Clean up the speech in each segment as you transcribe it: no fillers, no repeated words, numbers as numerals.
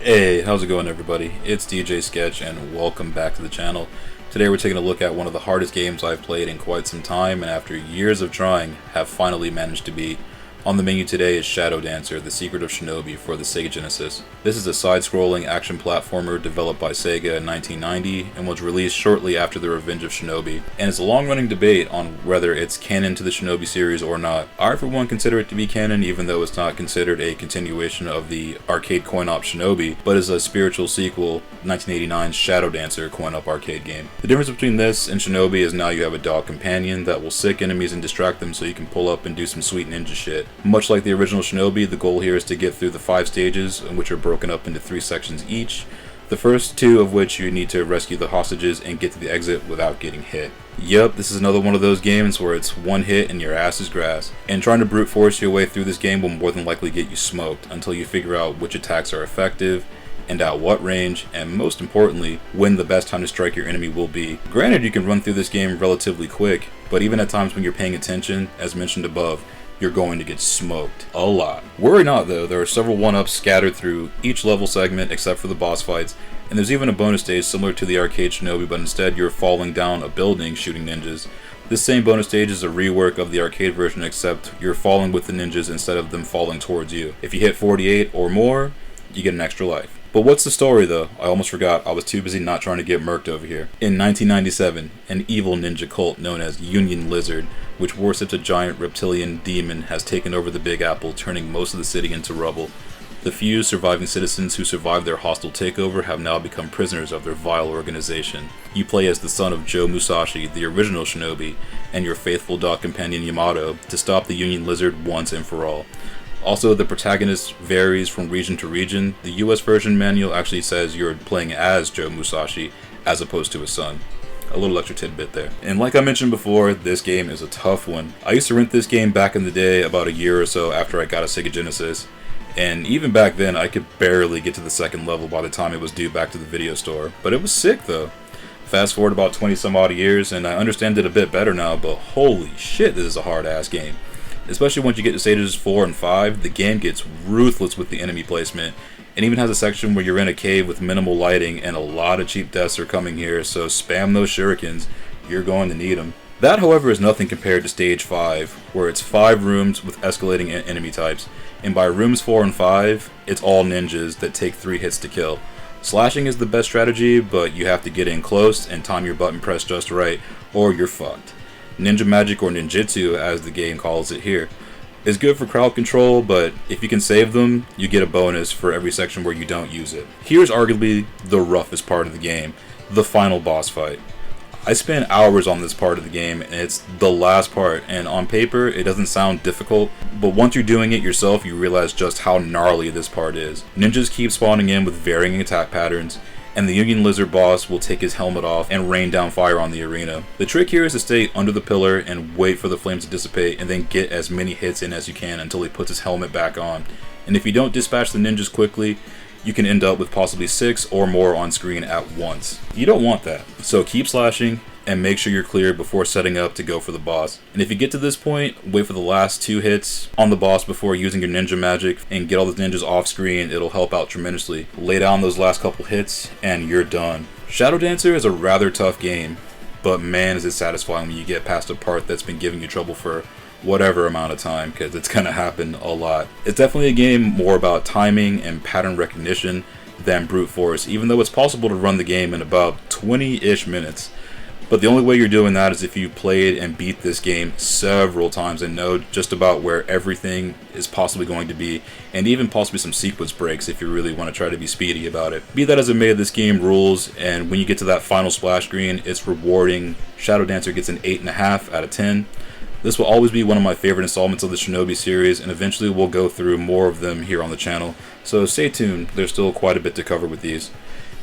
Hey, how's it going everybody? It's DJ Sketch and welcome back to the channel. Today we're taking a look at one of the hardest games I've played in quite some time, and after years of trying, have finally managed to beat. On the menu today is Shadow Dancer, The Secret of Shinobi for the Sega Genesis. This is a side-scrolling action platformer developed by Sega in 1990 and was released shortly after The Revenge of Shinobi, and it's a long-running debate on whether it's canon to the Shinobi series or not. I for one consider it to be canon, even though it's not considered a continuation of the arcade coin-op Shinobi, but is a spiritual sequel, 1989's Shadow Dancer coin-op arcade game. The difference between this and Shinobi is now you have a dog companion that will sick enemies and distract them so you can pull up and do some sweet ninja shit. Much like the original Shinobi, the goal here is to get through the 5 stages, which are broken up into 3 sections each, the first 2 of which you need to rescue the hostages and get to the exit without getting hit. Yep, this is another one of those games where it's one hit and your ass is grass. And trying to brute force your way through this game will more than likely get you smoked until you figure out which attacks are effective, and at what range, and most importantly, when the best time to strike your enemy will be. Granted, you can run through this game relatively quick, but even at times when you're paying attention, as mentioned above, you're going to get smoked a lot. Worry not though, there are several 1-ups scattered through each level segment except for the boss fights, and there's even a bonus stage similar to the arcade Shinobi, but instead you're falling down a building shooting ninjas. This same bonus stage is a rework of the arcade version, except you're falling with the ninjas instead of them falling towards you. If you hit 48 or more, you get an extra life. But what's the story though? I almost forgot, I was too busy not trying to get murked over here. In 1997, an evil ninja cult known as Union Lizard, which worships a giant reptilian demon, has taken over the Big Apple, turning most of the city into rubble. The few surviving citizens who survived their hostile takeover have now become prisoners of their vile organization. You play as the son of Joe Musashi, the original Shinobi, and your faithful dog companion Yamato to stop the Union Lizard once and for all. Also, the protagonist varies from region to region. The US version manual actually says you're playing as Joe Musashi as opposed to his son. A little extra tidbit there. And like I mentioned before, this game is a tough one. I used to rent this game back in the day, about a year or so after I got a Sega Genesis, and even back then I could barely get to the second level by the time it was due back to the video store. But it was sick though. Fast forward about 20 some odd years and I understand it a bit better now, but holy shit, this is a hard ass game. Especially once you get to stages 4 and 5, the game gets ruthless with the enemy placement, and even has a section where you're in a cave with minimal lighting, and a lot of cheap deaths are coming here, so spam those shurikens, you're going to need them. That, however, is nothing compared to stage 5, where it's 5 rooms with escalating enemy types, and by rooms 4 and 5, it's all ninjas that take 3 hits to kill. Slashing is the best strategy, but you have to get in close and time your button press just right, or you're fucked. Ninja magic, or ninjutsu as the game calls it here, is good for crowd control, but if you can save them, you get a bonus for every section where you don't use it. Here's arguably the roughest part of the game, the final boss fight. I spent hours on this part of the game, and it's the last part, and on paper it doesn't sound difficult, but once you're doing it yourself you realize just how gnarly this part is. Ninjas keep spawning in with varying attack patterns, and the Union Lizard boss will take his helmet off and rain down fire on the arena. The trick here is to stay under the pillar and wait for the flames to dissipate, and then get as many hits in as you can until he puts his helmet back on. And if you don't dispatch the ninjas quickly, you can end up with possibly 6 or more on screen at once. You don't want that, so keep slashing and make sure you're clear before setting up to go for the boss. And if you get to this point, wait for the last 2 hits on the boss before using your ninja magic and get all the ninjas off screen. It'll help out tremendously. Lay down those last couple hits and you're done. Shadow Dancer is a rather tough game, but man is it satisfying when you get past a part that's been giving you trouble for whatever amount of time, because it's gonna happen a lot. It's definitely a game more about timing and pattern recognition than brute force, even though it's possible to run the game in about 20-ish minutes. But the only way you're doing that is if you played and beat this game several times and know just about where everything is possibly going to be, and even possibly some sequence breaks if you really want to try to be speedy about it. Be that as it may, this game rules, and when you get to that final splash screen, it's rewarding. Shadow Dancer gets an 8.5 out of 10. This will always be one of my favorite installments of the Shinobi series, and eventually we'll go through more of them here on the channel, so stay tuned, there's still quite a bit to cover with these.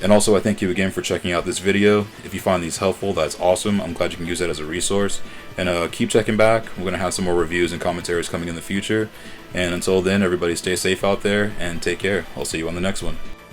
And also, I thank you again for checking out this video. If you find these helpful, that's awesome. I'm glad you can use that as a resource. And keep checking back. We're going to have some more reviews and commentaries coming in the future. And until then, everybody stay safe out there and take care. I'll see you on the next one.